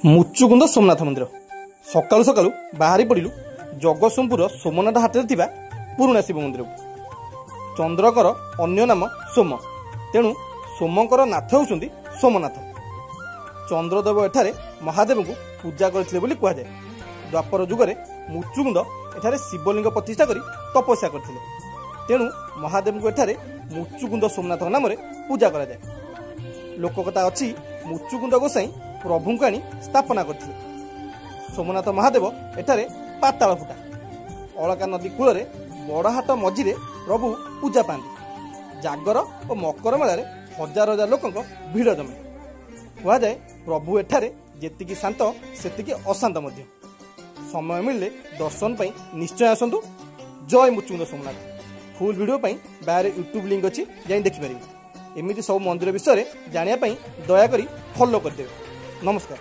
मुचुकुंद सोमनाथ मंदिर सकालू सकालू बाहरी पड़ू जगतसिंहपुर सोमनाथ हाटे थिबा पुराणा शिव मंदिर चंद्रकर अन्य नाम सोम तेणु सोमकर नाथ होउछंती सोमनाथ। चंद्रदेव एठारे महादेव को पूजा करथिले बोली कुहा जाय। द्वापर जुगरे मुचुकुंद एठारे शिवलिंग प्रतिष्ठा करी तपस्या करथिले तेणु महादेव को एठारे मुचुकुंद सोमनाथ नाम पूजा करा जाय। लोककथा अछि मुचुकुंद गोसाई प्रभु को आनी स्थापना करथिले। सोमनाथ महादेव एठारे पाताल फुटा अलका नदी कूल बड़हाट मझिरे प्रभु पूजा पाती। जागर और मकर मेला हजार हजार लोक भिड़ जमे। कहुए प्रभु एठारे जेतिकी शांत सेतिकी अशांत मध्य। समय मिलले दर्शन पाई निश्चय आसतु। जय मुचुकुंद सोमनाथ। फुल वीडियो पाई बाहर यूट्यूब लिंक अच्छी जाई देखि परिबे। एमिति सब मंदिर विषय जानिया पाई दया करी फॉलो करदेवे। नमस्कार।